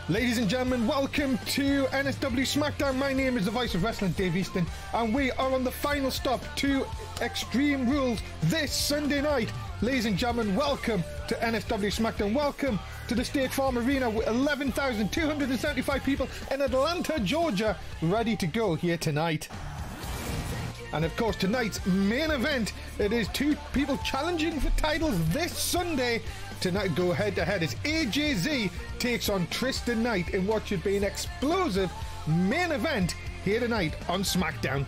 Ladies and gentlemen, welcome to NSW SmackDown. My name is the Voice of Wrestling, Dave Easton, and we are on the final stop to Extreme Rules this Sunday night. Ladies and gentlemen, welcome to NSW SmackDown. Welcome to the State Farm Arena with 11,275 people in Atlanta, Georgia, ready to go here tonight. And of course, tonight's main event, it is two people challenging for titles this Sunday. Tonight, go head-to-head as AJZ takes on Tristan Knight in what should be an explosive main event here tonight on SmackDown.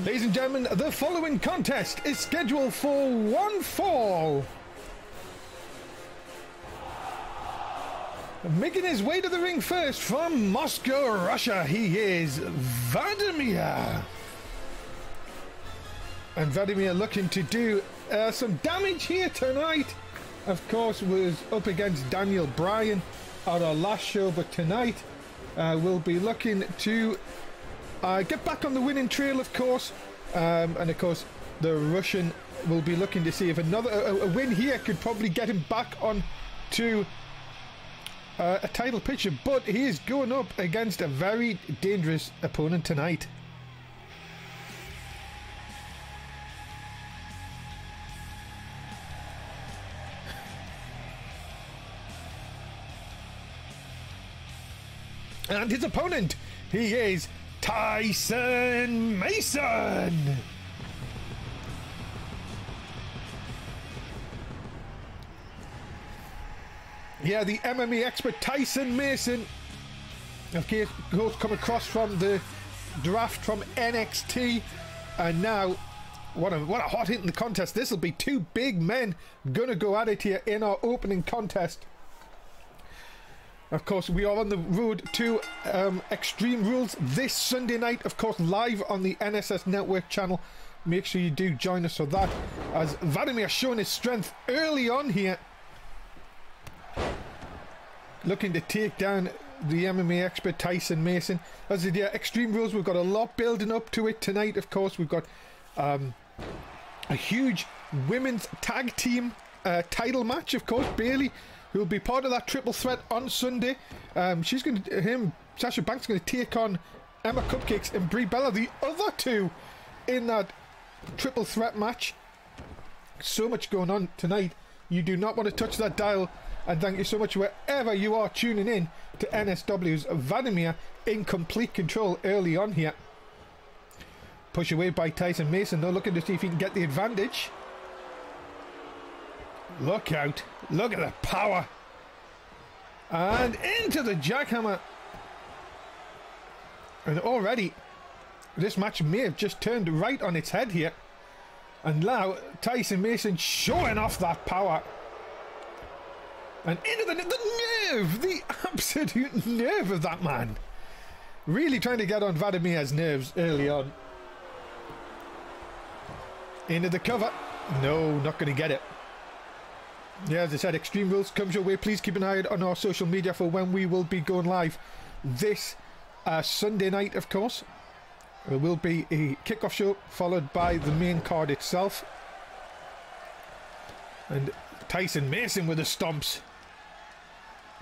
Ladies and gentlemen, the following contest is scheduled for one fall. Making his way to the ring first from Moscow, Russia, he is Vladimir. And Vladimir looking to do some damage here tonight. Of course, was up against Daniel Bryan at our last show, but tonight we'll be looking to get back on the winning trail, of course. And of course, the Russian will be looking to see if a win here could probably get him back on to a title picture, but he is going up against a very dangerous opponent tonight. And his opponent, he is Tyson Mason. Yeah, the MMA expert Tyson Mason, of course, come across from the draft from NXT, and now what a hot hit in the contest. This will be two big men gonna go at it here in our opening contest. Of course, we are on the road to Extreme Rules this Sunday night, of course, live on the NSS Network channel. Make sure you do join us for that, as Vladimir showing his strength early on here, looking to take down the MMA expert Tyson Mason. As I said, yeah, Extreme Rules, we've got a lot building up to it tonight. Of course, we've got a huge women's tag team title match. Of course, Bayley, who will be part of that triple threat on Sunday. She's going to, Sasha Banks, going to take on Emma Cupcakes and Brie Bella, the other two in that triple threat match. So much going on tonight. You do not want to touch that dial. And thank you so much wherever you are tuning in to NSW's Vladimir in complete control early on here. Push away by Tyson Mason, though, looking to see if he can get the advantage. Look out. Look at the power. And into the jackhammer. And already, this match may have just turned right on its head here. And now, Tyson Mason showing off that power. And into the nerve, the absolute nerve of that man. Really trying to get on Vladimir's nerves early on. Into the cover. No, not going to get it. Yeah, as I said, Extreme Rules comes your way. Please keep an eye on our social media for when we will be going live this Sunday night, of course. There will be a kickoff show followed by the main card itself. And Tyson Mason with the stomps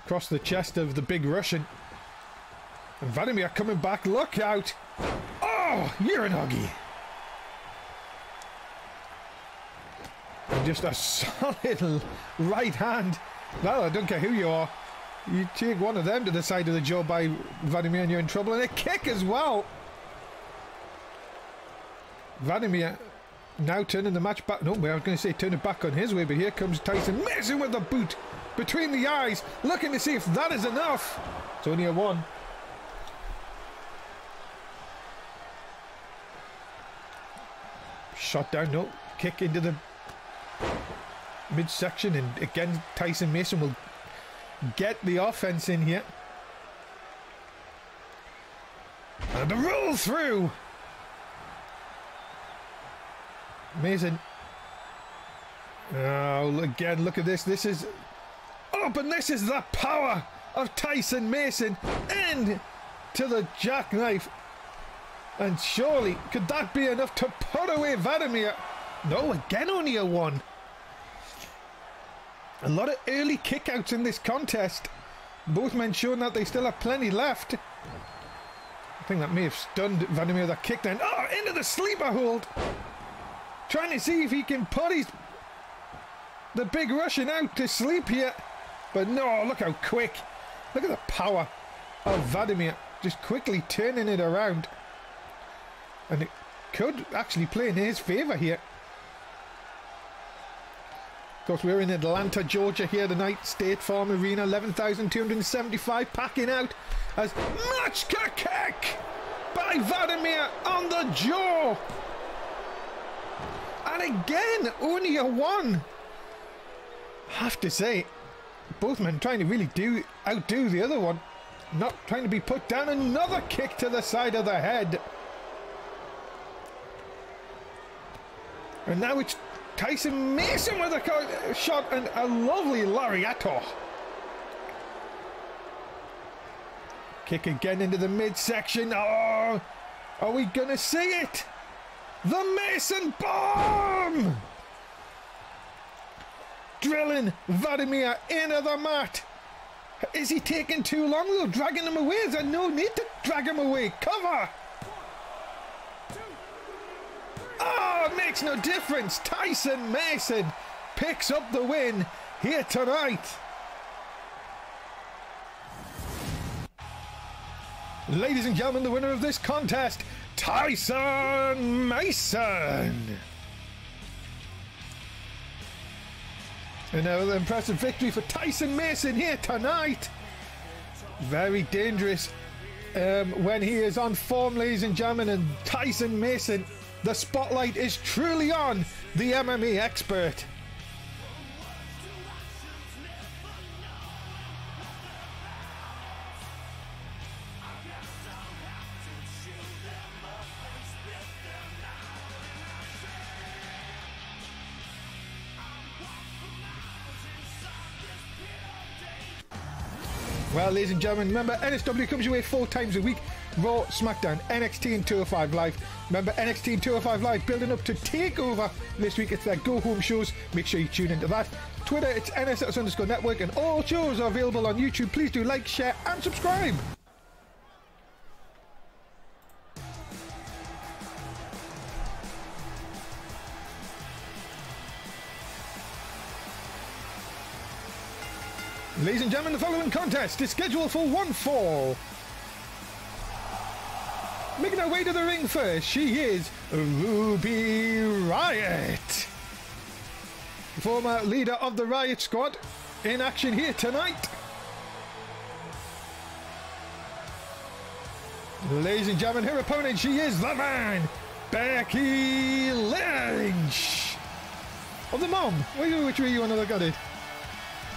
across the chest of the big Russian. And Vladimir coming back. Look out. Oh, you're an Huggy. And just a solid right hand. Well, I don't care who you are. You take one of them to the side of the jaw by Vladimir and you're in trouble. And a kick as well. Vladimir now turning the match back. No, I was going to say turn it back on his way, but here comes Tyson Mason with the boot between the eyes, looking to see if that is enough. It's only a one. Shot down, no. Kick into the midsection, and again Tyson Mason will get the offense in here. And the roll through. Mason. Oh, again, look at this. This is up, and this is the power of Tyson Mason into the jackknife. And surely, could that be enough to put away Vladimir? No, again only a 1. A lot of early kickouts in this contest. Both men showing that they still have plenty left. I think that may have stunned Vladimir, that kick then. Oh, into the sleeper hold. Trying to see if he can put the big Russian out to sleep here. But no, look how quick. Look at the power of Vladimir. Just quickly turning it around. And it could actually play in his favour here. Of course, we're in Atlanta, Georgia here tonight. State Farm Arena, 11,275 packing out as Machka kick by Vladimir on the jaw. And again, only a 1. I have to say, both men trying to really outdo the other one. Not trying to be put down. Another kick to the side of the head. And now it's Tyson Mason with a shot and a lovely lariato. Kick again into the midsection. Oh, are we going to see it? The Mason bomb! Drilling Vladimir into the mat. Is he taking too long though? Dragging him away? Is there no need to drag him away? Cover! Oh, it makes no difference. Tyson Mason picks up the win here tonight. Ladies and gentlemen, the winner of this contest, Tyson Mason. Another impressive victory for Tyson Mason here tonight. Very dangerous when he is on form, ladies and gentlemen, and Tyson Mason, the spotlight is truly on the MMA expert. Well, ladies and gentlemen, remember NSW comes your way 4 times a week. Raw, SmackDown, NXT and 205 Live. Remember NXT and 205 Live building up to TakeOver this week. It's their go-home shows. Make sure you tune into that. Twitter, it's NSS_network, and all shows are available on YouTube. Please do like, share and subscribe. Ladies and gentlemen, the following contest is scheduled for 1 fall. Making her way to the ring first, she is Ruby Riott. Former leader of the Riott Squad in action here tonight. Ladies and gentlemen, her opponent, she is the man, Becky Lynch. Of the mom. Which way you want to look at it?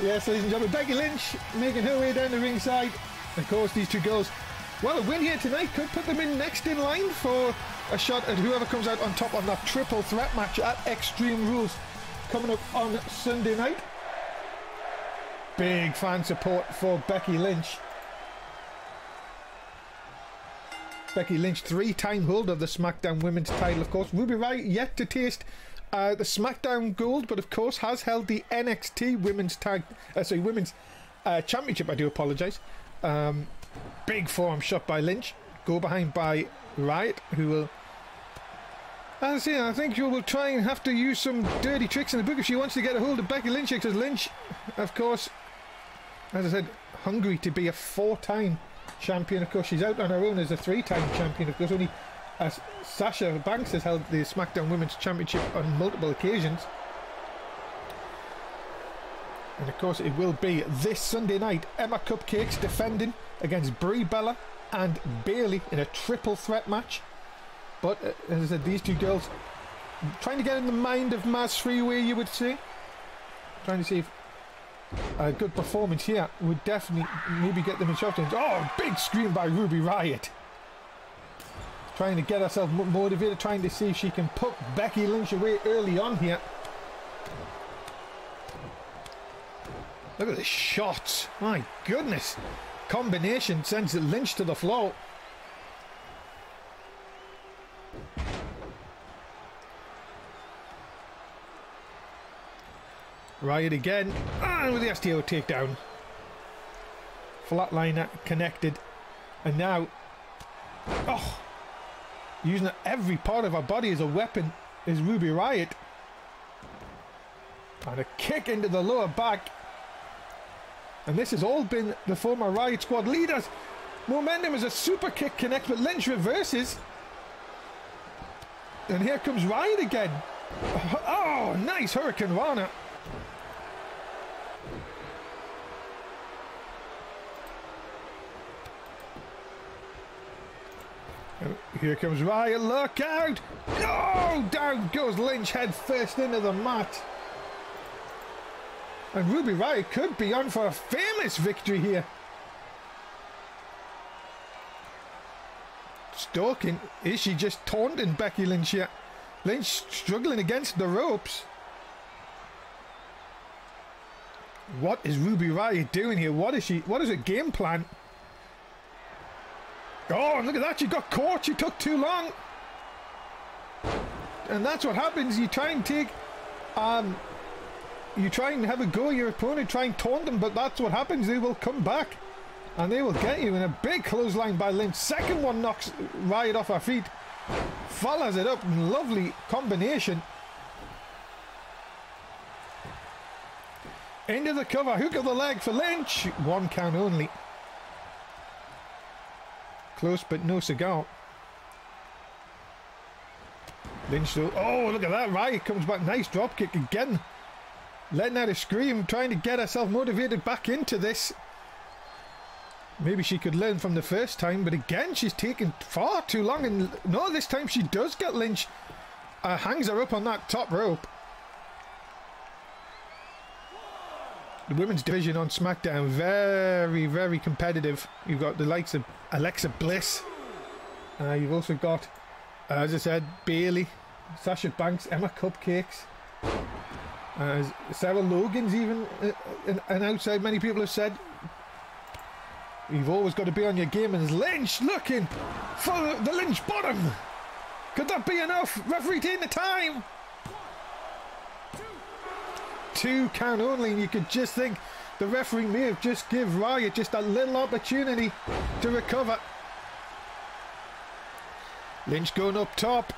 Yes, ladies and gentlemen, Becky Lynch making her way down the ringside. Of course, these two girls, well, a win here tonight could put them in next in line for a shot at whoever comes out on top on that triple threat match at Extreme Rules coming up on Sunday night. Big fan support for Becky Lynch. Becky Lynch, 3-time holder of the SmackDown Women's title, of course. Ruby Riott yet to taste the SmackDown Gold, but of course has held the NXT Women's Championship. I do apologise. Big forearm shot by Lynch. Go behind by Riott, who will, I think she will try and have to use some dirty tricks in the book if she wants to get a hold of Becky Lynch, because Lynch, of course, as I said, hungry to be a 4-time champion. Of course, she's out on her own as a 3-time champion. Of course, only as Sasha Banks has held the SmackDown Women's Championship on multiple occasions. And of course it will be this Sunday night, Emma Cupcakes defending against Brie Bella and Bayley in a triple threat match. But as I said, these two girls trying to get in the mind of Maz Freeway, you would say. Trying to see if a good performance here would definitely maybe get them in shot. Oh, big scream by Ruby Riott. Trying to get herself motivated, trying to see if she can put Becky Lynch away early on here. Look at the shots. My goodness. Combination sends Lynch to the floor. Riot again. And with the STO takedown. Flatliner connected. And now... Oh! Using every part of her body as a weapon is Ruby Riot. And a kick into the lower back. And this has all been the former Riot Squad leaders. Momentum as a super kick connects, but Lynch reverses. And here comes Riot again. Oh, nice Hurricane Rana. Here comes Riot, look out! Oh, down goes Lynch head first into the mat. And Ruby Riot could be on for a famous victory here. Stalking, is she just taunting Becky Lynch here? Lynch struggling against the ropes. What is Ruby Riot doing here? What is her game plan? Oh, look at that, she got caught, she took too long. And that's what happens, you try and take, you try and have a go at your opponent, try and taunt them, but that's what happens, they will come back. And they will get you in a big clothesline by Lynch. Second one knocks Riot off her feet. Follows it up, lovely combination. Into the cover, hook of the leg for Lynch. 1 count only. Close but no cigar. Lynch though, oh look at that, Riot comes back, nice drop kick again. Letting out a scream, trying to get herself motivated back into this. Maybe she could learn from the first time, but again she's taken far too long, and no, this time she does get Lynch. Hangs her up on that top rope. The women's division on SmackDown, very, very competitive. You've got the likes of Alexa Bliss. You've also got, as I said, Bayley, Sasha Banks, Emma Cupcakes. Sarah Logan's even an outside, many people have said. You've always got to be on your game, and Lynch looking for the Lynch bottom. Could that be enough? Referee taking the time. 2 count only, and you could just think the referee may have just give Riot just a little opportunity to recover. Lynch going up top.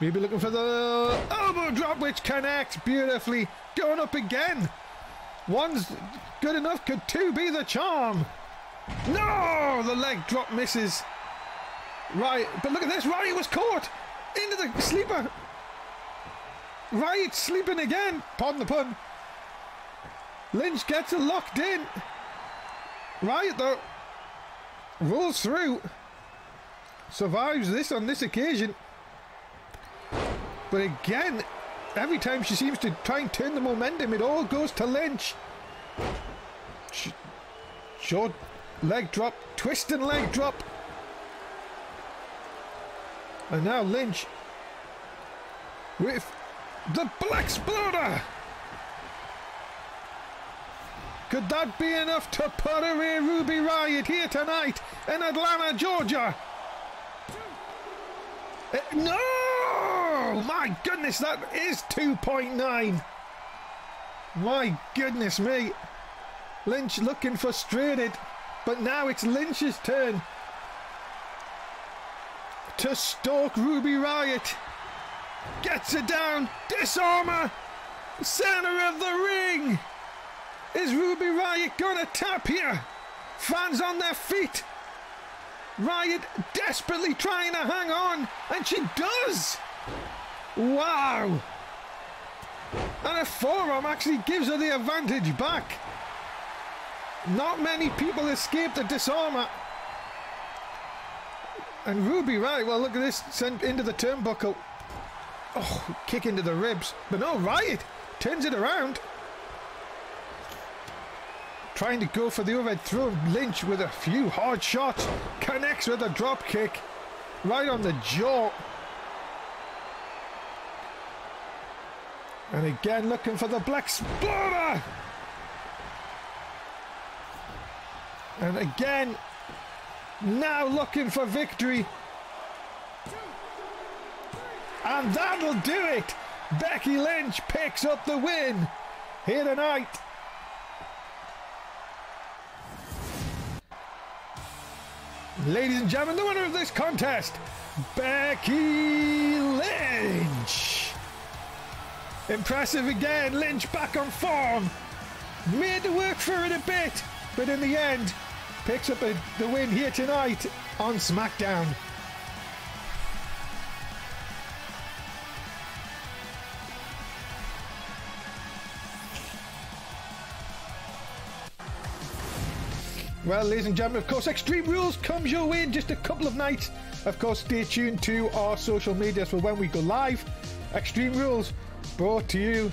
Maybe looking for the elbow drop, which connects beautifully. Going up again. One's good enough. Could 2 be the charm? No! The leg drop misses. Riot, but look at this. Riot was caught into the sleeper. Riot sleeping again. Pardon the pun. Lynch gets it locked in. Riot though rolls through. Survives this on this occasion. But again, every time she seems to try and turn the momentum, it all goes to Lynch. Short leg drop, twisting leg drop. And now Lynch with the Black Exploder. Could that be enough to put away Ruby Riot here tonight in Atlanta, Georgia? No! My goodness, that is 2.9. My goodness me. Lynch looking frustrated, but now it's Lynch's turn to stalk Ruby Riot. Gets it down, disarmer, center of the ring. Is Ruby Riot gonna tap here? Fans on their feet. Riot desperately trying to hang on, and she does. Wow. And a forearm actually gives her the advantage back. Not many people escape the disarmer. And Ruby Riot, well look at this, sent into the turnbuckle. Oh, kick into the ribs. But no, Riot turns it around. Trying to go for the overhead throw. Lynch with a few hard shots. Connects with a drop kick. Right on the jaw. And again looking for the Black Exploder. And again, now looking for victory. And that'll do it. Becky Lynch picks up the win here tonight. Ladies and gentlemen, the winner of this contest, Becky Lynch. Impressive again. Lynch back on form. Made to work for it a bit, but in the end, picks up the win here tonight on SmackDown. Well, ladies and gentlemen, of course, Extreme Rules comes your way in just a couple of nights. Of course, stay tuned to our social media for when we go live. Extreme Rules, brought to you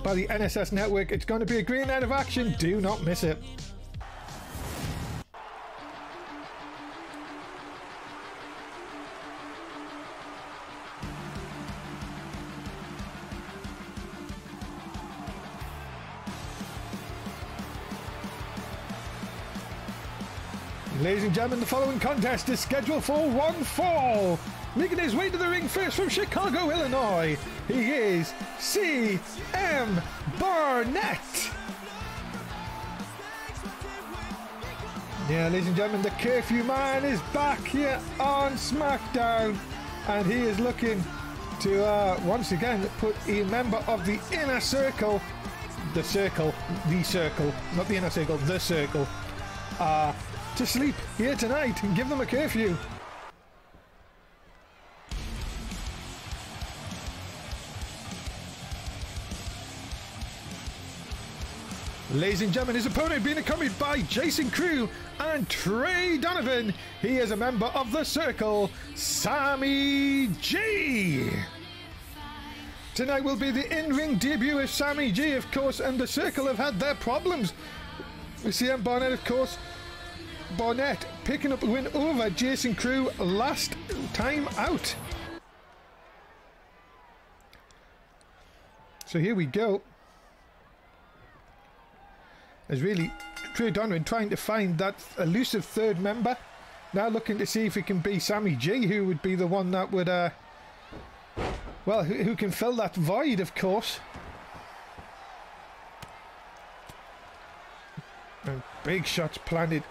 by the NSS Network. It's going to be a great night of action. Do not miss it. Ladies and gentlemen, the following contest is scheduled for one fall. Making his way to the ring first from Chicago, Illinois, he is CM Barnett. Yeah, ladies and gentlemen, the Curfew Man is back here on SmackDown, and he is looking to once again put a member of the Inner Circle, the Circle, not the Inner Circle, the Circle, to sleep here tonight and give them a curfew. Ladies and gentlemen, his opponent being accompanied by Jason Crew and Trey Donovan. He is a member of the Circle, Sammy G. Tonight will be the in-ring debut of Sammy G, of course, and the Circle have had their problems. We see CM Barnett, of course. Barnett picking up a win over Jason Crew last time out. So here we go. There's really Trey Donovan trying to find that elusive third member. Now looking to see if he can be Sammy G, who would be the one that would, well, who can fill that void, of course. And big shots planted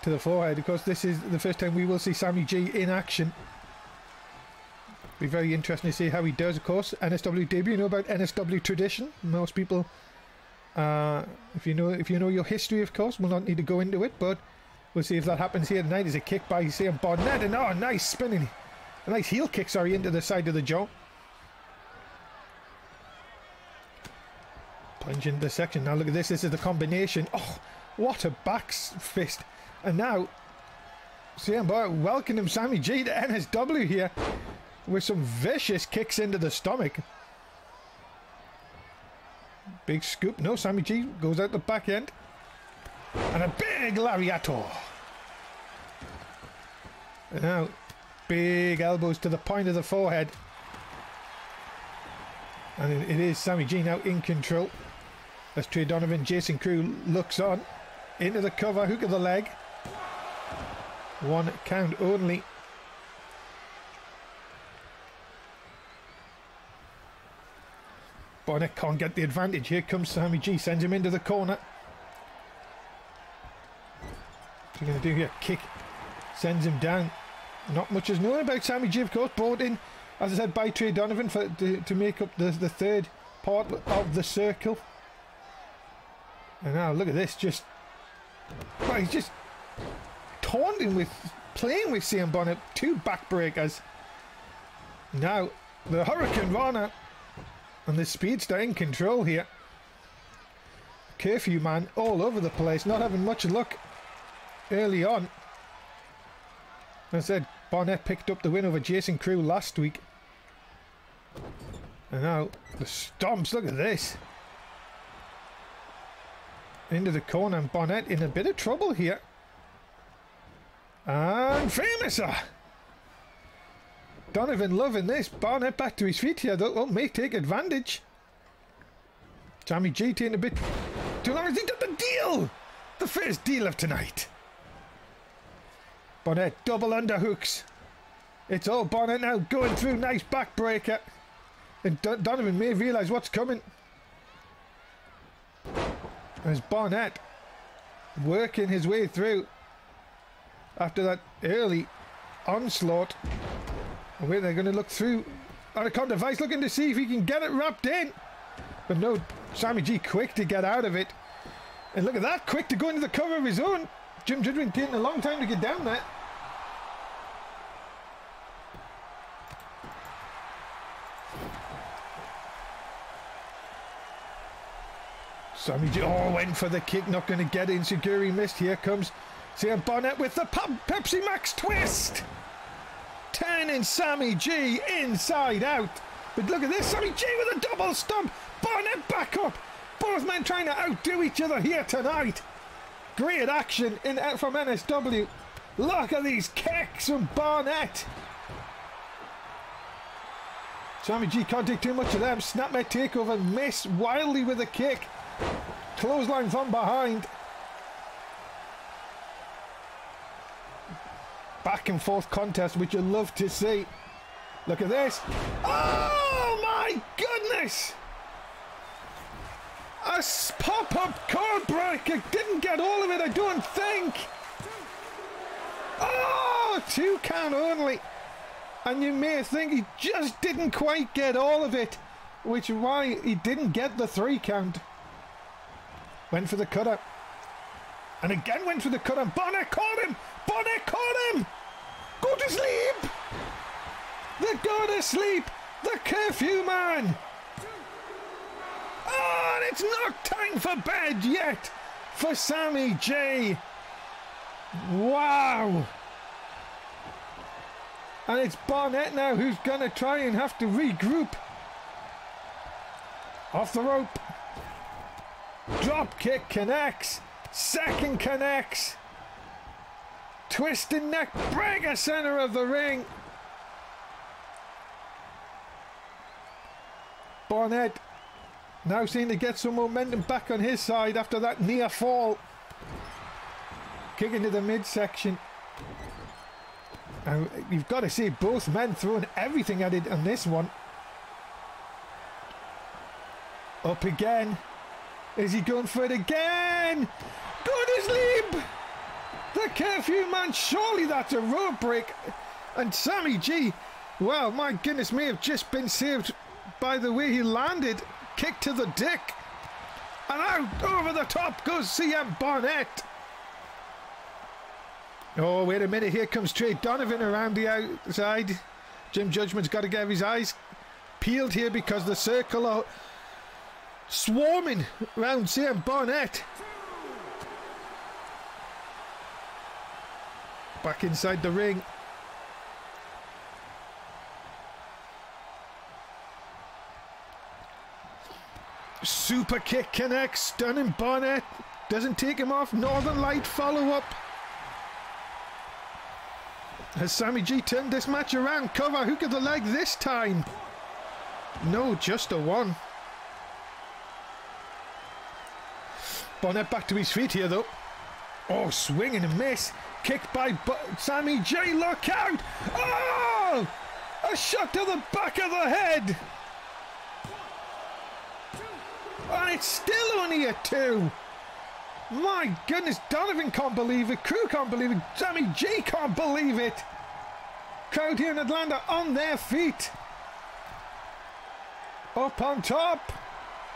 to the forehead. Of course, this is the first time we will see Sammy G in action. Be very interesting to see how he does, of course. NSW debut, you know about NSW tradition. Most people, if you know your history, of course, will not need to go into it, but we'll see if that happens here tonight. There's a kick by CM Barnett, and oh, nice spinning, a nice heel kick, sorry, into the side of the jaw. Plunge into the section. Now look at this. This is the combination. Oh, what a back fist. And now, CM Barnett welcoming Sammy G to NSW here with some vicious kicks into the stomach. Big scoop. No, Sammy G goes out the back end. And a big lariato. And now, big elbows to the point of the forehead. And it is Sammy G now in control. As Trey Donovan, Jason Crew looks on. Into the cover, hook of the leg. One count only. Barnett can't get the advantage. Here comes Sammy G, sends him into the corner. What's he going to do here? Kick. Sends him down. Not much is known about Sammy G, of course. Brought in, as I said, by Trey Donovan to make up the third part of the Circle. And now look at this. Just, well, he's just taunting with, playing with CM Barnett. Two backbreakers. Now the Hurricane Rana and the Speedster in control here. Curfew Man all over the place, not having much luck early on. As I said, Barnett picked up the win over Jason Crew last week. And now the stomps, look at this. Into the corner, and Barnett in a bit of trouble here. And Famouser! Donovan loving this. Barnett back to his feet here, though. Oh, may take advantage. Sammy G taking a bit too long. Has he done the deal? The first deal of tonight. Barnett double underhooks. It's all Barnett now going through. Nice backbreaker. And Donovan may realise what's coming. There's Barnett working his way through after that early onslaught. Where they're going to look through. Anaconda Vice looking to see if he can get it wrapped in. But no, Sammy G quick to get out of it. And look at that, quick to go into the cover of his own. Jim Judgment taking a long time to get down there. Sammy G, oh, went for the kick, not going to get it. Insiguri missed. Here comes CM Barnett with the Pepsi Max twist. Turning Sammy G inside out. But look at this, Sammy G with a double stomp. Barnett back up. Both men trying to outdo each other here tonight. Great action from NSW. Look at these kicks from Barnett. Sammy G can't take too much of them. Snapmare takeover, miss wildly with a kick. Clothesline from behind. Back and forth contest, which you love to see. Look at this. Oh my goodness! A pop-up code breaker. Didn't get all of it, I don't think. Oh, 2 count only. And you may think he just didn't quite get all of it, which is why he didn't get the 3 count. Went for the cutter. And again went for the cutter. Bonnet caught him. Bonnet caught him. Go to sleep. The go to sleep. The curfew man. Oh, and it's not time for bed yet for Sammy J. Wow. And it's Barnett now who's going to try and have to regroup. Off the rope. Drop kick connects. Second connects. Twisted neck breaker, center of the ring. Barnett now seeming to get some momentum back on his side after that near fall. Kick into the midsection. And you've got to see both men throwing everything at it on this one. Up again. Is he going for it again? Go to sleep! The curfew man, surely that's a rope break. And Sammy G, well, my goodness, may have just been saved by the way he landed. Kick to the dick. And out over the top goes CM Barnett. Oh, wait a minute. Here comes Trey Donovan around the outside. Jim Judgment's got to get his eyes peeled here because the circle are swarming around CM Barnett. Back inside the ring. Super kick connects. Stunning Barnett. Doesn't take him off. Northern Light follow-up. Has Sammy G turned this match around? Cover, hook of the leg this time. No, just a 1. Barnett back to his feet here though. Oh, swing and a miss. Kicked by Sammy J. Look out! Oh! A shot to the back of the head. And it's still only a 2. My goodness, Donovan can't believe it. Crew can't believe it. Sammy G can't believe it. Crowd here in Atlanta on their feet. Up on top.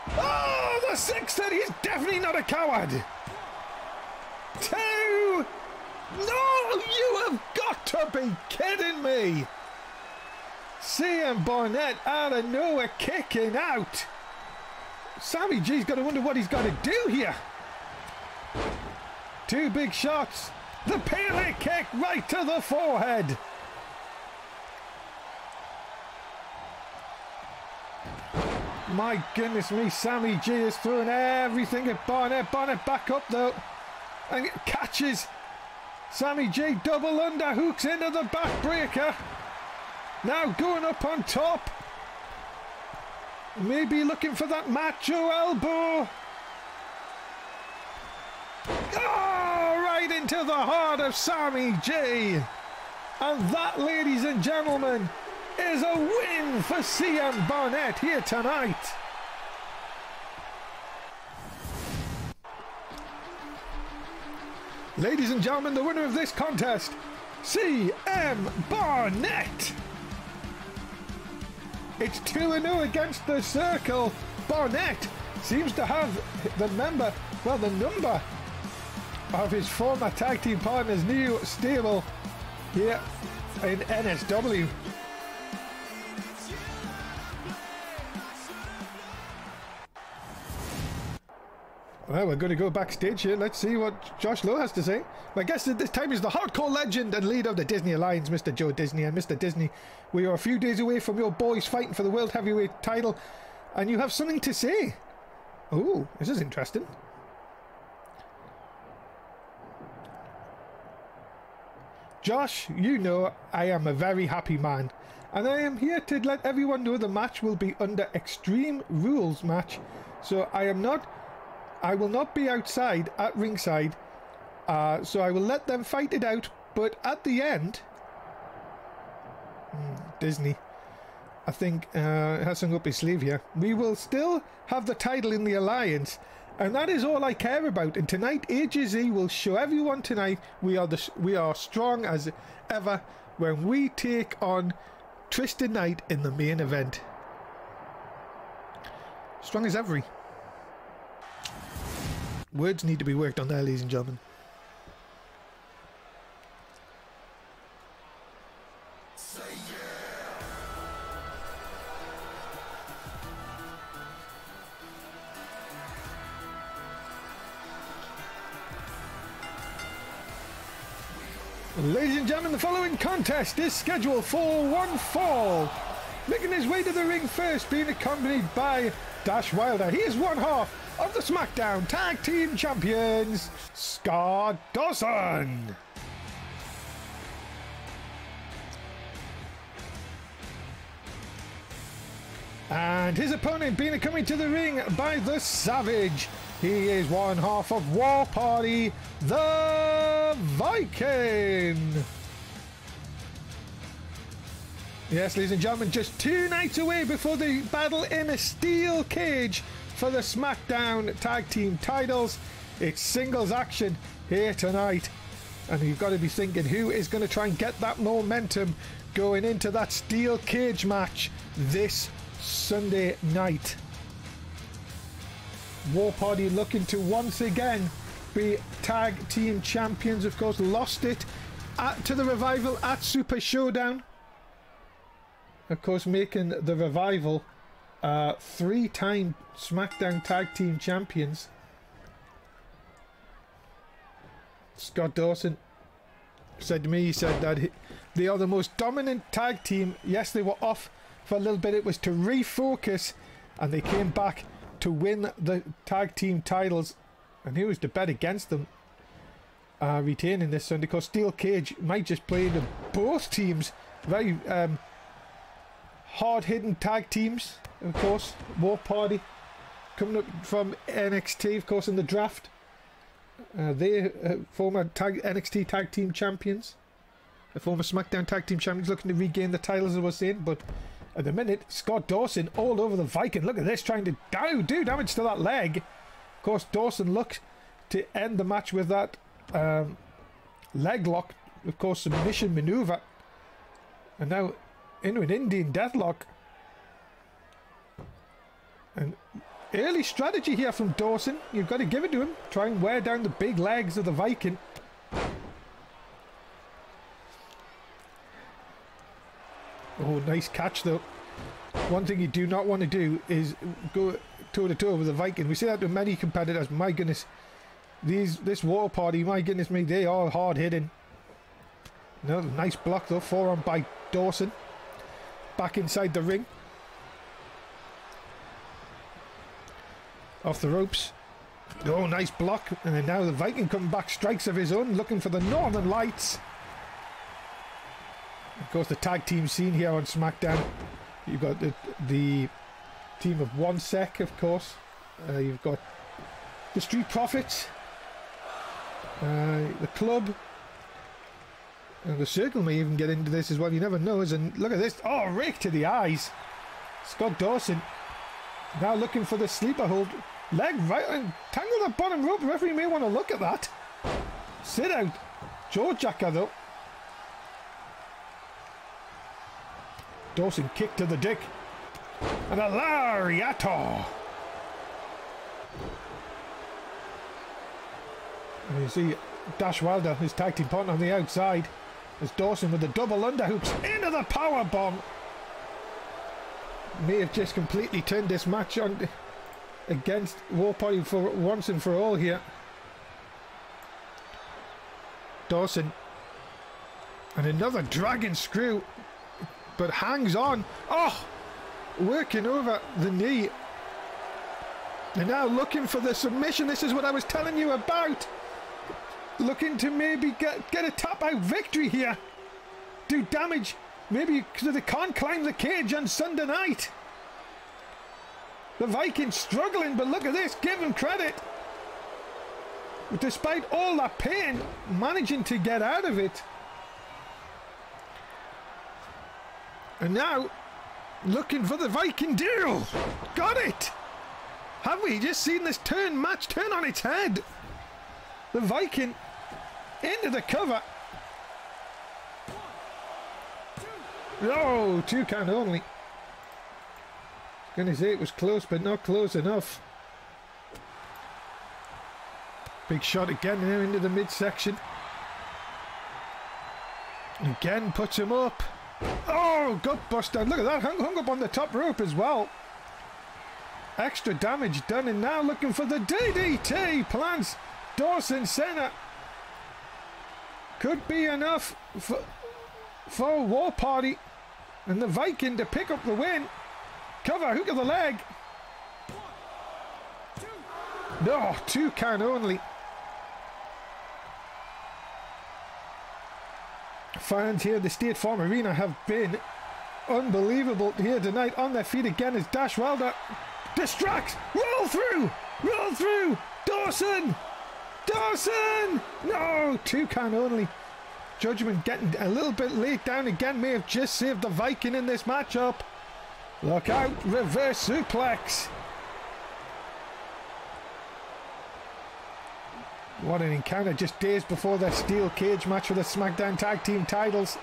Oh, the 630 is definitely not a coward. 2. No, you have got to be kidding me. CM Barnett out of nowhere kicking out. Sammy G's got to wonder what he's got to do here. 2 big shots. The Pele kick right to the forehead. My goodness me, Sammy G is throwing everything at Barnett. Barnett back up though. And it catches Sammy G. Double under, hooks into the backbreaker. Now going up on top. Maybe looking for that macho elbow. Oh, right into the heart of Sammy G. And that, ladies and gentlemen, is a win for CM Barnett here tonight. Ladies and gentlemen, the winner of this contest, CM Barnett. It's 2-0 against the Circle. Barnett seems to have the number of his former tag team partner's new stable here in NSW. Well, we're going to go backstage here. Let's see what Josh Lowe has to say. My guest at this time is the hardcore legend and leader of the Disney Alliance, Mr. Joe Disney. And Mr. Disney, we are a few days away from your boys fighting for the World Heavyweight title, and you have something to say. Oh, this is interesting. Josh, you know I am a very happy man, and I am here to let everyone know the match will be under Extreme Rules match, so I will not be outside at ringside, so I will let them fight it out, but at the end, Disney, I think, has something up his sleeve here. We will still have the title in the Alliance, and that is all I care about. And tonight, AJZ will show everyone tonight we are strong as ever when we take on Twisted Knight in the main event. Strong as ever. Words need to be worked on there, ladies and gentlemen. Ladies and gentlemen, the following contest is scheduled for one fall. Making his way to the ring first, being accompanied by Dash Wilder. He is one half of the SmackDown Tag Team Champions, Scott Dawson. And his opponent being accompanied to the ring by the Savage. He is one half of War Party, the Viking. Yes, ladies and gentlemen, just 2 nights away before the battle in a steel cage for the SmackDown Tag Team titles. It's singles action here tonight. And you've got to be thinking, who is going to try and get that momentum going into that steel cage match this Sunday night? War Party looking to once again be tag team champions. Of course, lost it to the Revival at Super Showdown. Of course, making the Revival 3-time SmackDown tag team champions. Scott Dawson said to me, he said that they are the most dominant tag team. Yes, they were off for a little bit. It was to refocus, and they came back to win the tag team titles, and who was to bet against them retaining this Sunday? Because Steel Cage might just play into both teams. Very hard-hitting tag teams, of course. War Party coming up from NXT, of course, in the draft. They former NXT tag team champions, former SmackDown tag team champions, looking to regain the titles, as I was saying. But at the minute, Scott Dawson all over the Viking. Look at this, trying to do damage to that leg. Of course, Dawson looked to end the match with that leg lock, of course, submission maneuver. And now into an Indian deathlock. And early strategy here from Dawson. You've got to give it to him. Try and wear down the big legs of the Viking. Oh, nice catch though. One thing you do not want to do is go toe-to-toe with the Viking. We see that to many competitors. My goodness. This War Party, my goodness me, they are hard-hitting. Another nice block though. Forearm by Dawson. Back inside the ring. Off the ropes. Oh, nice block. And then now the Viking coming back, strikes of his own, looking for the Northern Lights. Of course, the tag team scene here on SmackDown. You've got the team of One Sec, of course. You've got the Street Profits, the Club, And the Circle may even get into this as well. You never know. And look at this. Oh, rake to the eyes. Scott Dawson now looking for the sleeper hold. Leg right and tangle the bottom rope. The referee may want to look at that. Sit out. Jawjacker though. Dawson kick to the dick. And a lariato. And you see Dash Wilder, his tag team partner, on the outside. As Dawson with the double underhooks into the power bomb. May have just completely turned this match on against War Party for once and for all here. Dawson. And another dragon screw. But hangs on. Oh! Working over the knee. And now looking for the submission. This is what I was telling you about. Looking to maybe get a tap out victory here. Do damage. Maybe because they can't climb the cage on Sunday night. The Vikings struggling, but look at this. Give him credit. Despite all that pain, managing to get out of it. And now, looking for the Viking deal. Got it. Have we just seen this match turn on its head? The Viking into the cover. Oh, 2 count only. Gonna say it was close, but not close enough. Big shot again now into the midsection. Again puts him up. Oh, gut buster. Look at that. Hung up on the top rope as well. Extra damage done, and now looking for the DDT. Plants Dawson Center. Could be enough for War Party and the Viking to pick up the win. Cover, hook of the leg. No, 2 count only. Fans here at the State Farm Arena have been unbelievable here tonight. On their feet again as Dash Wilder distracts. Roll through! Roll through! Dawson! Dawson! No! 2 count only. Judgment getting a little bit late down again. May have just saved the Viking in this matchup. Look out. Reverse suplex. What an encounter just days before their steel cage match for the SmackDown Tag Team titles.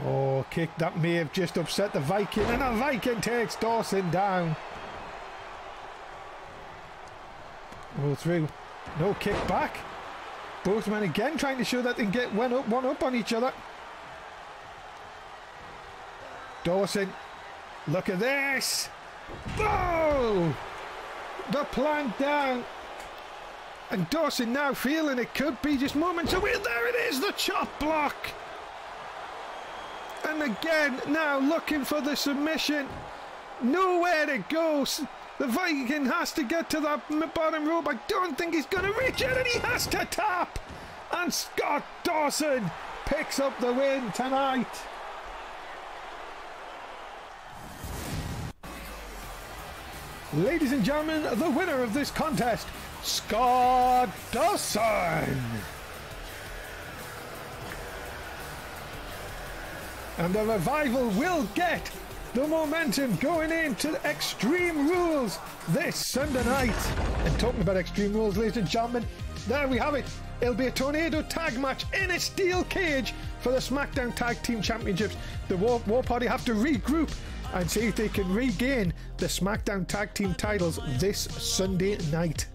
Oh, kick that may have just upset the Viking, and the Viking takes Dawson down. Roll through. No kick back. Both men again trying to show that they can get one up on each other. Dawson. Look at this. Oh! The plant down. And Dawson now feeling it could be just moments away. There it is, the chop block. And again, now looking for the submission. Nowhere to go. The Viking has to get to that bottom rope. I don't think he's going to reach it, and he has to tap. And Scott Dawson picks up the win tonight. Ladies and gentlemen, the winner of this contest, Scott Dawson. And the Revival will get the momentum going into Extreme Rules this Sunday night. And talking about Extreme Rules, ladies and gentlemen, there we have it. It'll be a tornado tag match in a steel cage for the SmackDown Tag Team Championships. The War Party have to regroup and see if they can regain the SmackDown Tag Team titles this Sunday night.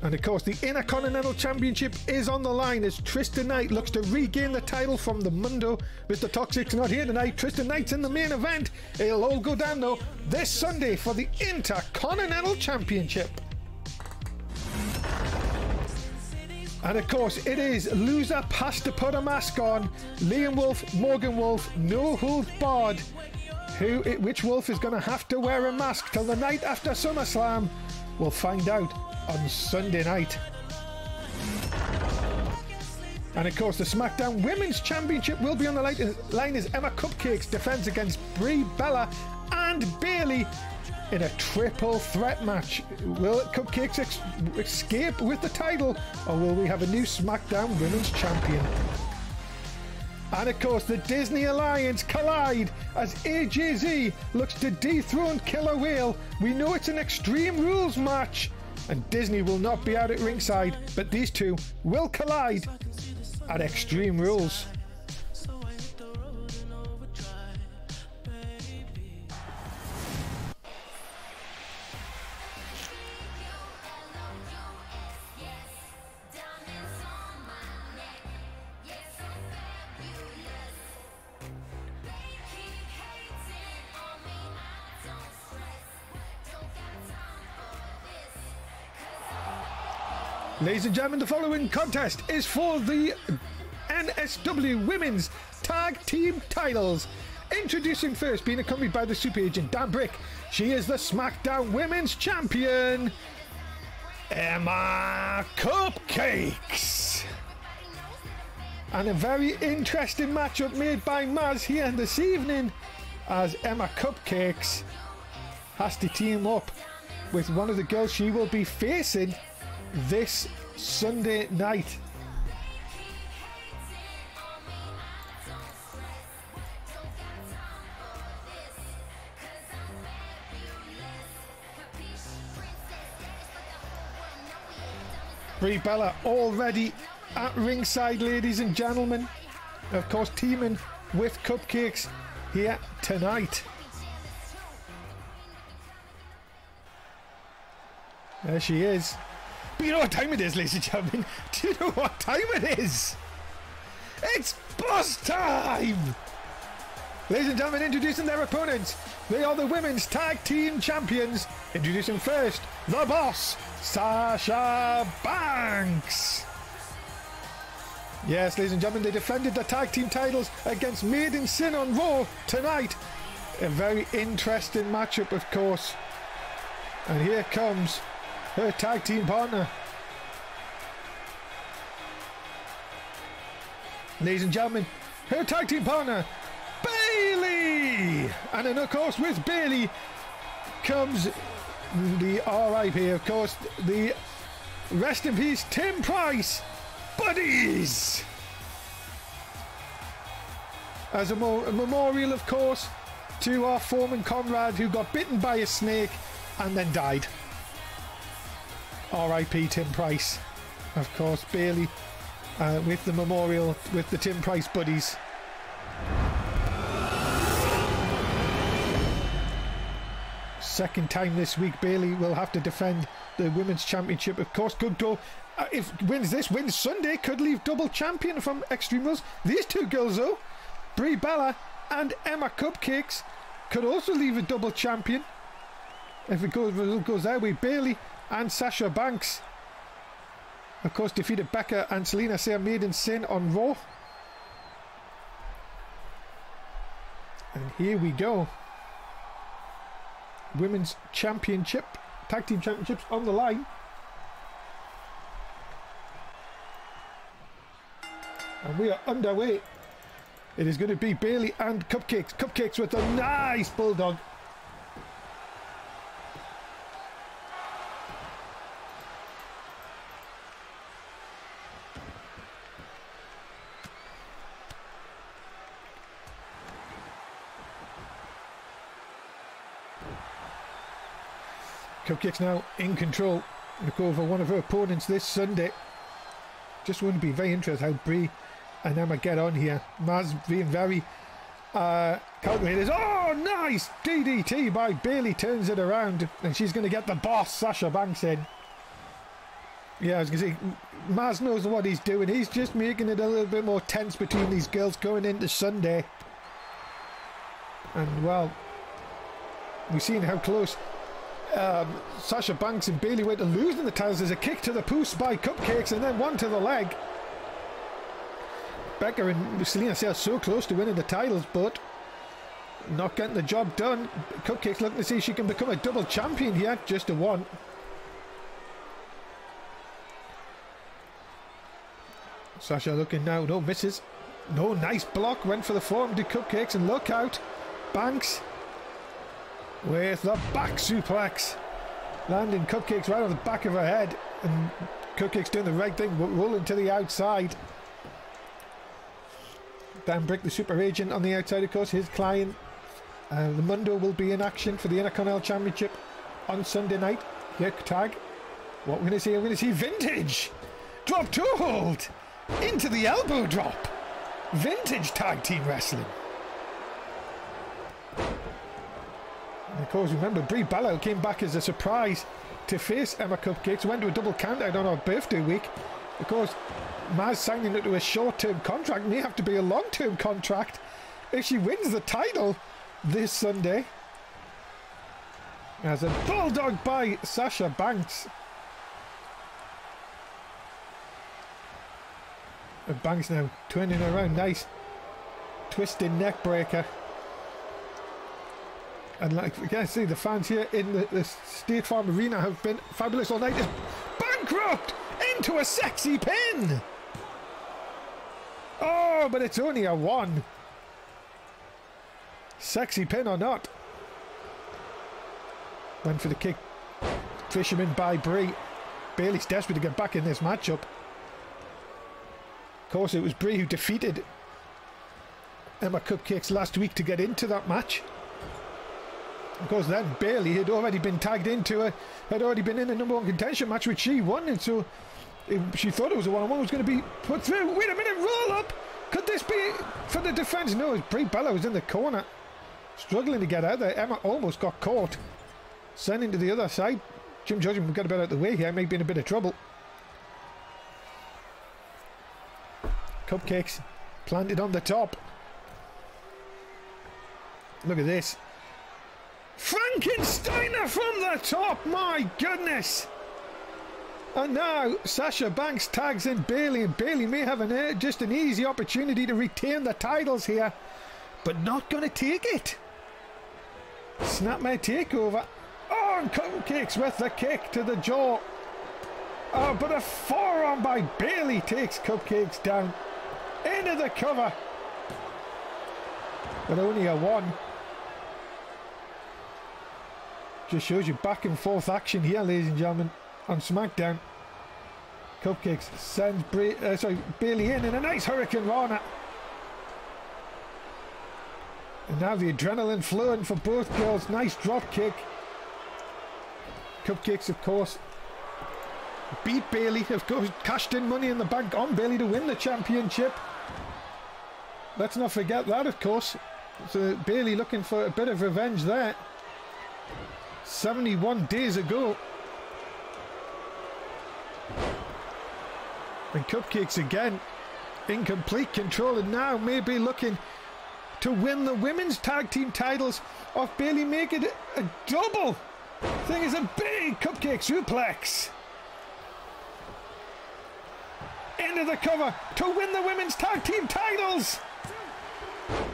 And of course, the Intercontinental Championship is on the line as Tristan Knight looks to regain the title from the Mundo. Mr. Toxic's not here tonight. Tristan Knight's in the main event. It'll all go down though this Sunday for the Intercontinental Championship. And of course, it is loser has to put a mask on. Liam Wolf, Morgan Wolf, no holds barred. Which Wolf is going to have to wear a mask till the night after SummerSlam? We'll find out on Sunday night. And of course, the SmackDown Women's Championship will be on the line as Emma Cupcakes defends against Brie Bella and Bayley in a triple threat match. Will Cupcakes escape with the title, or will we have a new SmackDown Women's Champion? And of course, the Disney Alliance collide as AJZ looks to dethrone Killer Whale. We know it's an Extreme Rules match, and Disney will not be out at ringside, but these two will collide at Extreme Rules. Ladies and gentlemen, the following contest is for the NSW Women's Tag Team titles. Introducing first, being accompanied by the super agent Dan Brick. She is the SmackDown Women's Champion, Emma Cupcakes. And a very interesting matchup made by Maz here this evening, as Emma Cupcakes has to team up with one of the girls she will be facing this Sunday night. Brie Bella already at ringside, ladies and gentlemen. Of course, teaming with Cupcakes here tonight. There she is. But you know what time it is, ladies and gentlemen? Do you know what time it is? It's boss time! Ladies and gentlemen, introducing their opponents. They are the Women's Tag Team Champions. Introducing first, the boss, Sasha Banks. Yes, ladies and gentlemen, they defended the tag team titles against Maiden Sin on Raw tonight. A very interesting matchup, of course. And here comes her tag team partner. Ladies and gentlemen, her tag team partner, Bayley! And then of course with Bayley comes the RIP, of course, the rest in peace Tim Price buddies! As a memorial, of course, to our foreman Conrad, who got bitten by a snake and then died. RIP Tim Price. Of course, Bayley with the memorial with the Tim Price buddies. Second time this week, Bayley will have to defend the Women's Championship. Of course, could go, if wins Sunday, could leave double champion from Extreme Rules. These two girls though, Brie Bella and Emma Cupcakes, could also leave a double champion. If it goes their way, Bayley and Sasha Banks, of course, defeated Becca and Selena Sayre Maiden Sin on Raw. And here we go. Women's Championship, Tag Team Championships on the line. And we are underway. It is going to be Bayley and Cupcakes. Cupcakes with a nice bulldog. Cupcakes now in control. Look over one of her opponents this Sunday. Just wouldn't be very interested how Brie and Emma get on here. Maz being very calculated. Oh, nice DDT by Bayley, turns it around, and she's going to get the boss, Sasha Banks, in. Yeah, I was going to say, Maz knows what he's doing. He's just making it a little bit more tense between these girls going into Sunday. And, well, we've seen how close Sasha Banks and Bayley went to losing the titles. There's a kick to the post by Cupcakes and then one to the leg. Becca and Selena Sayre so close to winning the titles, but not getting the job done. Cupcakes looking to see if she can become a double champion here, just a one. Sasha looking now, no misses. No, nice block, went for the form to Cupcakes, and look out, Banks with the back suplex. Landing Cupcakes right on the back of her head. And Cupcakes doing the right thing, but rolling to the outside. Dan Brick, the super agent on the outside, of course, his client. The Mundo will be in action for the Intercontinental Championship on Sunday night. Here, tag. What we're going to see, we're going to see Vintage. Drop to hold. Into the elbow drop. Vintage tag team wrestling. And of course, remember, Brie Bella came back as a surprise to face Emma Cupcakes. Went to a double count out on her birthday week. Of course, Maz signing into a short-term contract may have to be a long-term contract if she wins the title this Sunday. As a bulldog by Sasha Banks. And Banks now turning around, nice twisting neck breaker. And like you can see, the fans here in the State Farm Arena have been fabulous all night. Is bankrupt into a sexy pin. Oh, but it's only a 1. Sexy pin or not. Went for the kick. Fisherman by Brie. Bayley's desperate to get back in this matchup. Of course, it was Brie who defeated Emma Cupcakes last week to get into that match. Of course, then Bayley had already been tagged into had already been in a #1 contention match, which she won, and so she thought it was a 1-on-1 was going to be put through. Wait a minute, roll up! Could this be for the defense? No, Brie Bella was in the corner, struggling to get out there. Emma almost got caught. Sending to the other side. Jim Judgment will get a bit out of the way here, may be in a bit of trouble. Cupcakes planted on the top. Look at this. Frankensteiner from the top, my goodness! And now Sasha Banks tags in Bayley, and Bayley may have just an easy opportunity to retain the titles here, but not going to take it. Snapmare takeover. Oh, and Cupcakes with the kick to the jaw. Oh, but a forearm by Bayley takes Cupcakes down into the cover. But only a 1. Just shows you back and forth action here, ladies and gentlemen, on SmackDown. Cupcakes sends Bayley in a nice Hurricane Rana. And now the adrenaline flowing for both girls. Nice drop kick. Cupcakes, of course, beat Bayley. Of course, cashed in Money in the Bank on Bayley to win the championship. Let's not forget that, of course. So Bayley looking for a bit of revenge there. 71 days ago. And Cupcakes again in complete control, and now maybe looking to win the women's tag team titles off Bayley, make it a double. Thing is a big Cupcake suplex into the cover to win the women's tag team titles.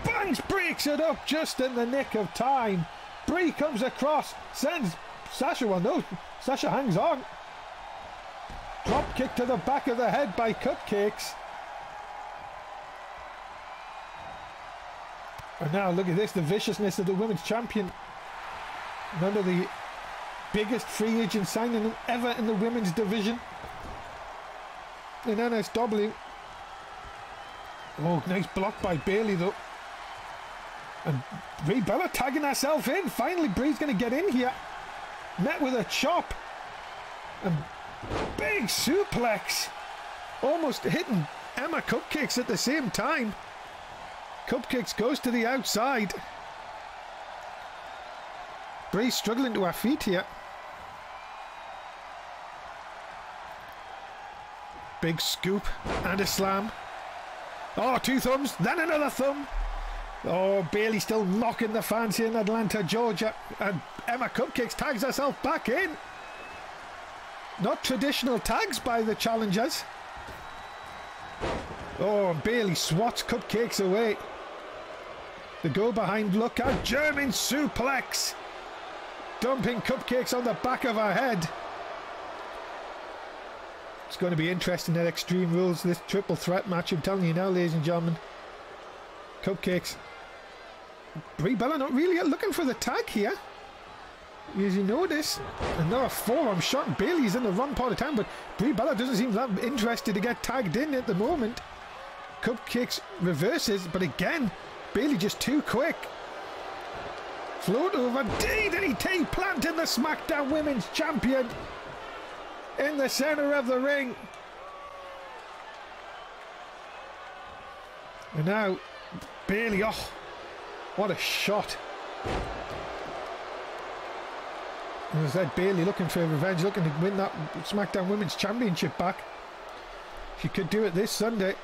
Banks breaks it up just in the nick of time. Brie comes across, sends Sasha, well no, Sasha hangs on. Drop kick to the back of the head by Cupcakes. And now look at this, the viciousness of the women's champion. Remember, the biggest free agent signing ever in the women's division in NSW. Oh, nice block by Bayley though. And Brie Bella tagging herself in. Finally, Brie's going to get in here. Met with a chop. And big suplex. Almost hitting Emma Cupcakes at the same time. Cupcakes goes to the outside. Brie struggling to her feet here. Big scoop and a slam. Oh, 2 thumbs, then another thumb. Oh, Bayley still mocking the fans here in Atlanta, Georgia. And Emma Cupcakes tags herself back in. Not traditional tags by the challengers. Oh, Bayley swats Cupcakes away. The go behind look out, German suplex. Dumping Cupcakes on the back of her head. It's going to be interesting at Extreme Rules, this triple threat match, I'm telling you now, ladies and gentlemen. Cupcakes. Brie Bella not really looking for the tag here. As you notice, another forearm shot. Bailey's in the wrong part of town, but Brie Bella doesn't seem that interested to get tagged in at the moment. Cupcakes reverses, but again, Bailey just too quick. Float over, DDT planting the SmackDown Women's Champion in the center of the ring. And now, Bailey, oh, what a shot. As I said, Bailey looking for revenge, looking to win that SmackDown Women's Championship back. She could do it this Sunday.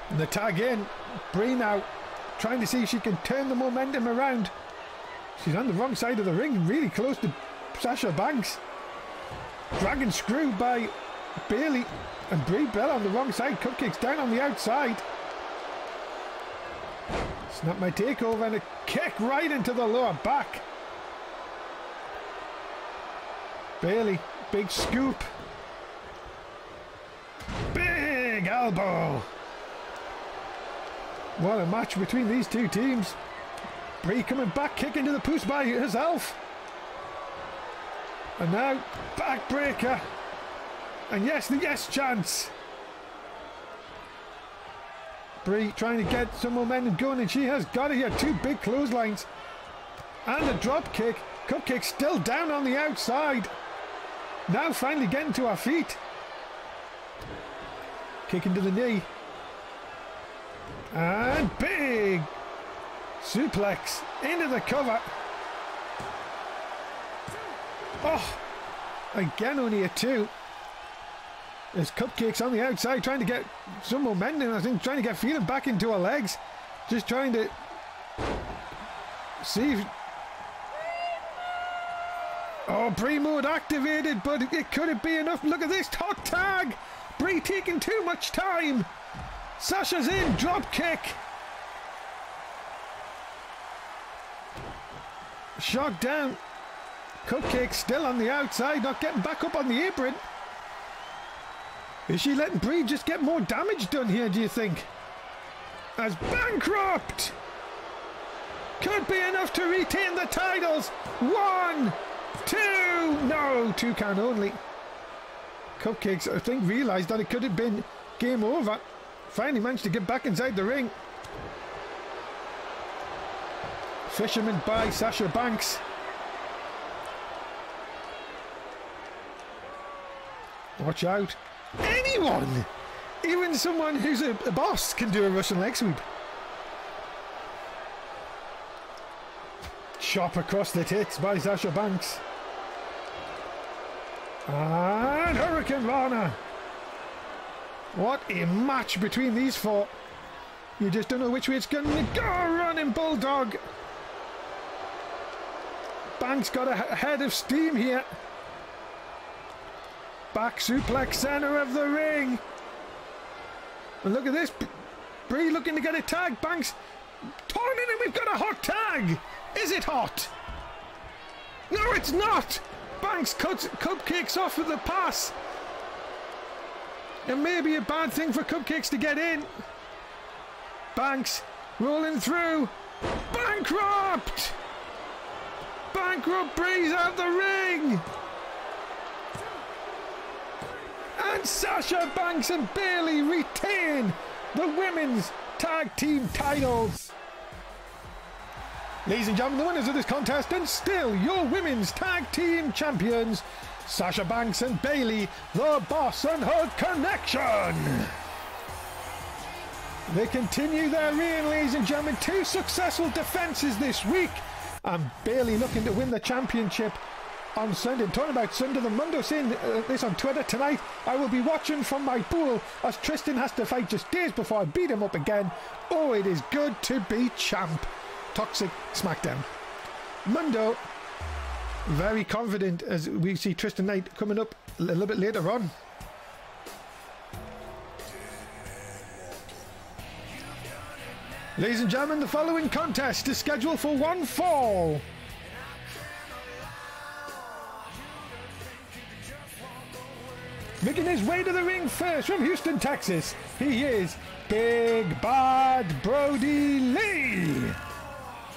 And the tag in. Brie now trying to see if she can turn the momentum around. She's on the wrong side of the ring, really close to Sasha Banks. Dragon screw by Bailey, and Brie Bella on the wrong side. Cupcakes down on the outside. Snap my takeover and a kick right into the lower back. Bailey, big scoop. Big elbow. What a match between these two teams. Brie coming back, kicking to the post by herself. And now, backbreaker. And yes, the yes chance. Brie trying to get some momentum going, and she has got it here. Two big clotheslines. And a drop kick. Cupcake still down on the outside. Now finally getting to her feet. Kicking to the knee. And big suplex into the cover. Oh, again only a 2. There's Cupcakes on the outside trying to get some momentum. I think trying to get feeling back into her legs. Just trying to see if... Oh, Brie mode activated, but it couldn't be enough. Look at this hot tag. Brie taking too much time. Sasha's in, drop kick. Shot down. Cupcake still on the outside, not getting back up on the apron. Is she letting Brie just get more damage done here, do you think? As Bankrupt could be enough to retain the titles. 1, 2, no, 2 count only. Cupcakes, I think, realised that it could have been game over. Finally managed to get back inside the ring. Fisherman by Sasha Banks. Watch out. Anyone, even someone who's a boss, can do a Russian leg sweep. Chop across the tits by Sasha Banks. And Hurricane Rana. What a match between these four. You just don't know which way it's going to go. Running Bulldog. Banks got a head of steam here. Back suplex, center of the ring. And look at this. Brie looking to get a tag. Banks turning, and we've got a hot tag. Is it hot? No, it's not. Banks cuts Cupcakes off with the pass. It may be a bad thing for Cupcakes to get in. Banks rolling through. Bankrupt! Bankrupt Brie's out the ring. And Sasha Banks and Bailey retain the women's tag team titles. Ladies and gentlemen, the winners of this contest, and still your women's tag team champions, Sasha Banks and Bailey, the Boss and her Connection. They continue their reign, ladies and gentlemen. 2 successful defenses this week, and Bailey looking to win the championship on Sunday. Talking about Sunday, the Mundo saying this on Twitter tonight. I will be watching from my pool as Tristan has to fight just days before I beat him up again. Oh, it is good to be champ. Toxic SmackDown. Mundo very confident as we see Tristan Knight coming up a little bit later on. Ladies and gentlemen, the following contest is scheduled for one fall. Making his way to the ring first from Houston, Texas, he is Big Bad Brody Lee.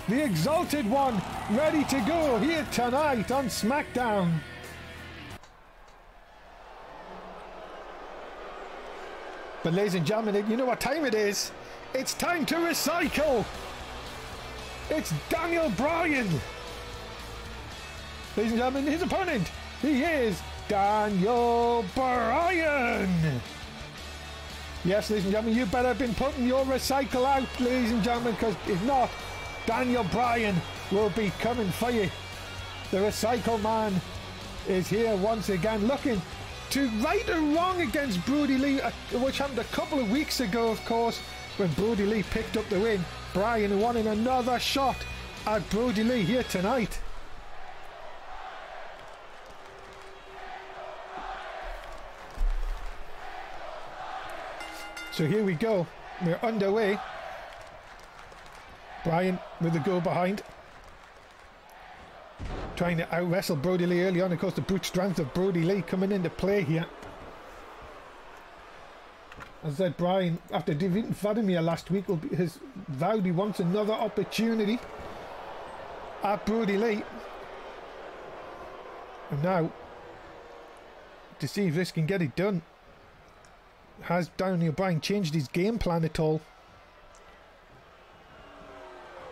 The Exalted One, ready to go here tonight on SmackDown. But ladies and gentlemen, you know what time it is. It's time to recycle. It's Daniel Bryan. Ladies and gentlemen, his opponent, he is Daniel Bryan. Yes, ladies and gentlemen, you better have been putting your recycle out, ladies and gentlemen, because if not, Daniel Bryan will be coming for you. The Recycle Man is here once again, looking to right a wrong against Brody Lee, which happened a couple of weeks ago, of course, when Brody Lee picked up the win. Bryan wanting another shot at Brody Lee here tonight. So here we go, we're underway. Bryan with the go behind, trying to out wrestle Brody Lee early on. Of course, the brute strength of Brody Lee coming into play here. As I said, Bryan, after defeating Vladimir last week, has vowed he wants another opportunity at Brody Lee. And now, to see if this can get it done. Has Daniel Bryan changed his game plan at all?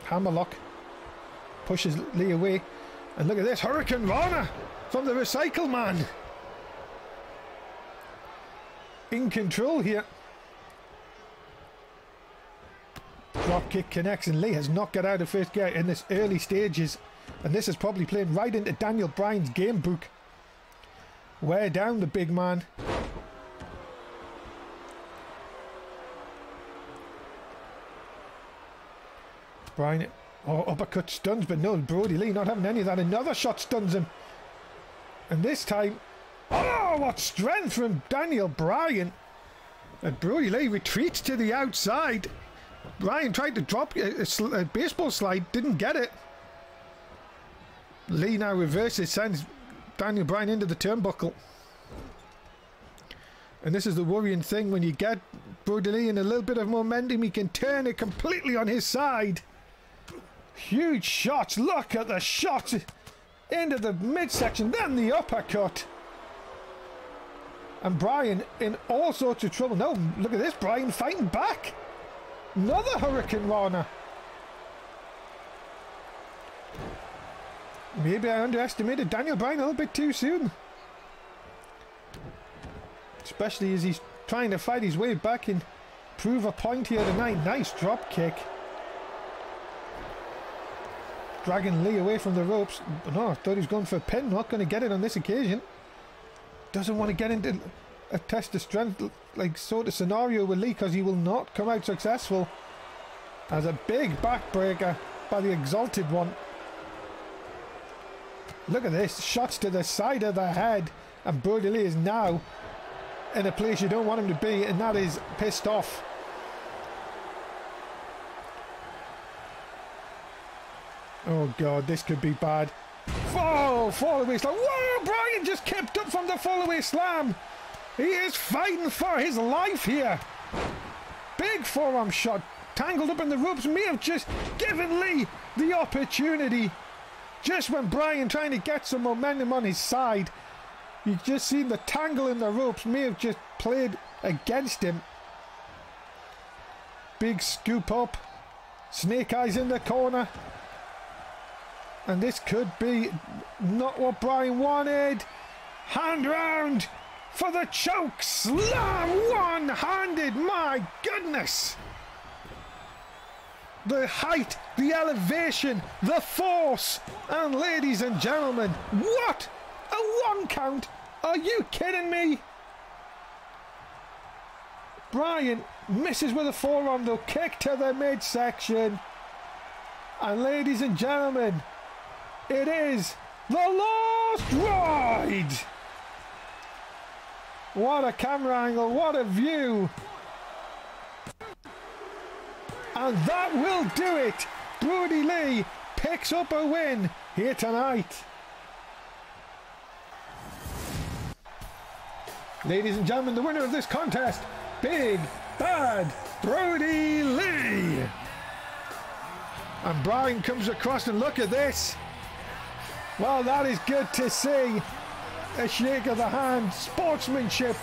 Hammerlock pushes Lee away, and look at this, Hurricane Rana from the Recycle Man. In control here. Drop kick connects, and Lee has not got out of first gear in this early stages, and this is probably playing right into Daniel Bryan's game book. Wear down the big man. Bryan, oh, uppercut stuns, but no, Brody Lee not having any of that. Another shot stuns him. And this time, oh, what strength from Daniel Bryan. And Brody Lee retreats to the outside. Bryan tried to drop a baseball slide, didn't get it. Lee now reverses, sends Daniel Bryan into the turnbuckle. And this is the worrying thing, when you get Brody Lee in a little bit of momentum, he can turn it completely on his side. Huge shots, look at the shots into the midsection, then the uppercut. And Bryan in all sorts of trouble. No, look at this, Bryan fighting back. Another Hurricane Rana. Maybe I underestimated Daniel Bryan a little bit too soon. Especially as he's trying to fight his way back and prove a point here tonight. Nice drop kick. Dragging Lee away from the ropes. No, I thought he was going for a pin. Not going to get it on this occasion. Doesn't want to get into a test of strength like sort of scenario with Lee, because he will not come out successful. As a big backbreaker by the Exalted One. Look at this. Shots to the side of the head. And Brody Lee is now in a place you don't want him to be, and that is pissed off. Oh god, this could be bad. Oh, fall away slam. Whoa, Bryan just kept up from the fall away slam. He is fighting for his life here. Big forearm shot, tangled up in the ropes, may have just given Lee the opportunity. Just when Bryan trying to get some momentum on his side, you just seen the tangle in the ropes, may have just played against him. Big scoop up, snake eyes in the corner. And this could be not what Bryan wanted. Hand round for the choke slam. One-handed, my goodness. The height, the elevation, the force. And ladies and gentlemen, what a one count. Are you kidding me? Bryan misses with a forearm though. Kick to the midsection. And ladies and gentlemen, it is the last ride. What a camera angle, what a view. And that will do it. Brody Lee picks up a win here tonight. Ladies and gentlemen, the winner of this contest, Big Bad Brody Lee. And Brian comes across and look at this. Well, that is good to see. A shake of the hand, sportsmanship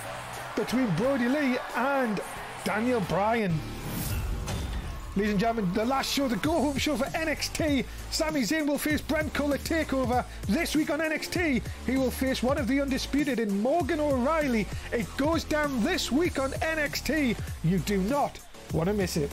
between Brody Lee and Daniel Bryan. Ladies and gentlemen, the last show, the go-home show for NXT. Sami Zayn will face Brent Cole at TakeOver. This week on NXT, he will face one of the undisputed in Morgan O'Reilly. It goes down this week on NXT. You do not want to miss it.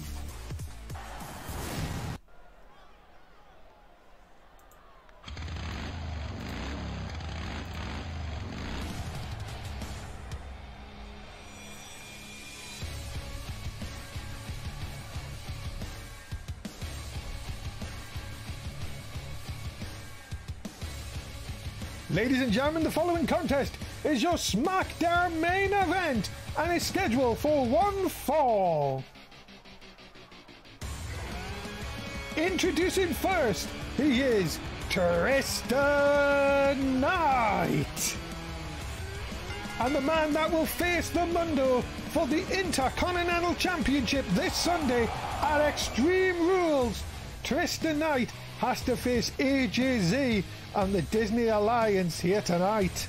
Ladies and gentlemen, the following contest is your SmackDown main event and is scheduled for one fall. Introducing first, he is Tristan Knight. And the man that will face the Mundo for the Intercontinental Championship this Sunday at Extreme Rules. Tristan Knight has to face AJZ and the Disney Alliance here tonight.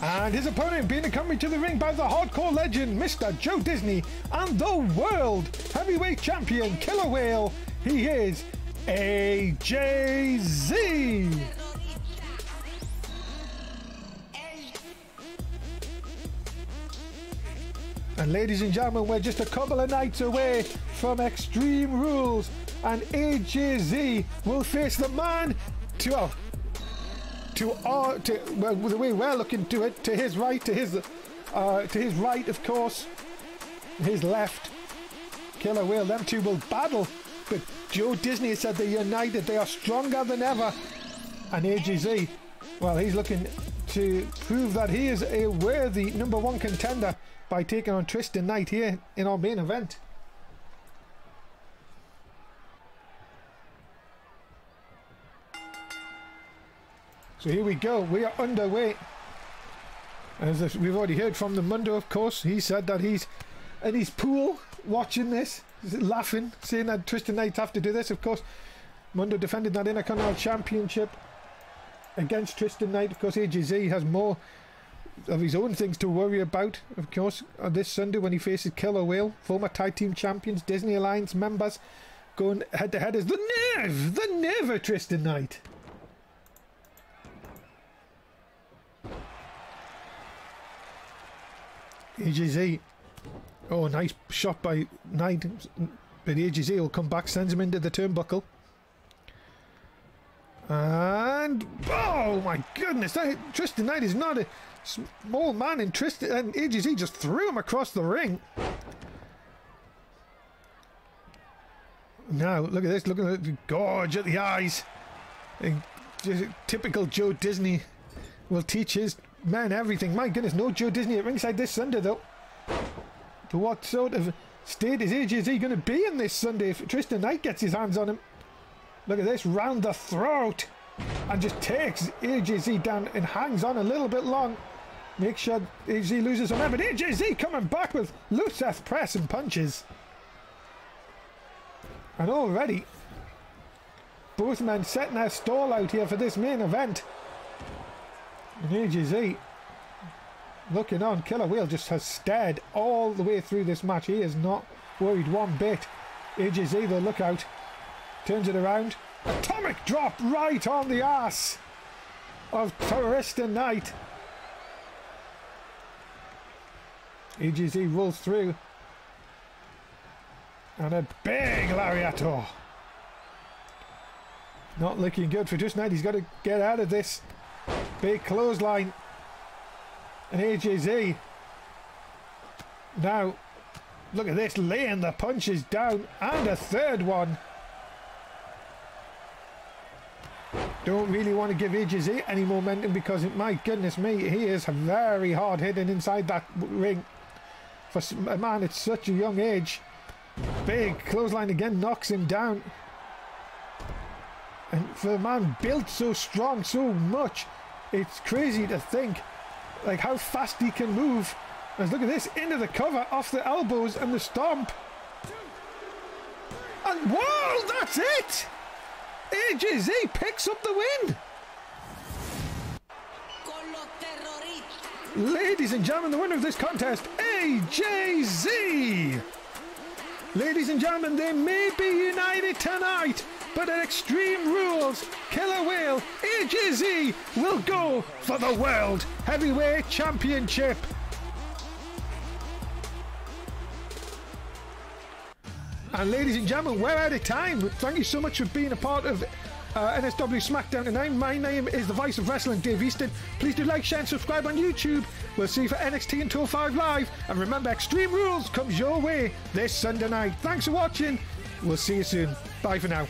And his opponent being accompanied to the ring by the hardcore legend, Mr. Joe Disney, and the World Heavyweight Champion, Killer Whale. He is AJZ. And ladies and gentlemen, we're just a couple of nights away from Extreme Rules, and AJZ will face the man well, the way we're looking to it, to his right, to his right, of course, his left, Killer Whale. Them two will battle, but Joe Disney said they're united, they are stronger than ever. And AJZ, well, he's looking to prove that he is a worthy #1 contender by taking on Tristan Knight here in our main event. So here we go, we are underway. As we've already heard from the Mundo, of course, he said that he's in his pool watching this, laughing, saying that Tristan Knight have to do this. Of course, Mundo defended that Intercontinental Championship against Tristan Knight. Of course, AJZ has more of his own things to worry about, of course, on this Sunday when he faces Killer Whale, former tag team champions, Disney Alliance members, going head to head as the nerve of Tristan Knight. AJZ, oh, nice shot by Knight, but AJZ will come back, sends him into the turnbuckle, and oh my goodness, Tristan Knight is not a small man, and AJZ just threw him across the ring. Now look at this, look at the gorge at the eyes. Typical Joe Disney will teach his man everything. My goodness, no Joe Disney at ringside this Sunday though. To what sort of state is AJZ going to be in this Sunday if Tristan Knight gets his hands on him? Look at this, round the throat, and just takes AJZ down and hangs on a little bit long. Make sure AJZ loses some air, but AJZ coming back with Luceth press and punches. And already both men setting their stall out here for this main event. And AJZ looking on. Killer Whale just has stared all the way through this match. He is not worried one bit. AJZ though, look out. Turns it around. Atomic drop right on the ass of Tristan Knight. AJZ rolls through. And a big lariato. Not looking good for Tristan Knight. He's got to get out of this. Big clothesline. And AJZ now Look at this, laying the punches down, and a third one. Don't really want to give AJ any momentum because, my goodness me, he is very hard hitting inside that ring. For a man at such a young age. Big clothesline again, knocks him down. And for a man built so strong, so much, it's crazy to think like how fast he can move. And look at this, into the cover, off the elbows and the stomp. And whoa, that's it! AJ picks up the win. Ladies and gentlemen, the winner of this contest, AJ. Ladies and gentlemen, they may be united tonight, but at Extreme Rules, Killer Whale, AJ will go for the World Heavyweight Championship. And ladies and gentlemen, we're out of time. Thank you so much for being a part of NSW SmackDown tonight. My name is the Voice of Wrestling, Dave Easton. Please do like, share and subscribe on YouTube. We'll see you for NXT until 5 Live. And remember, Extreme Rules comes your way this Sunday night. Thanks for watching. We'll see you soon. Bye for now.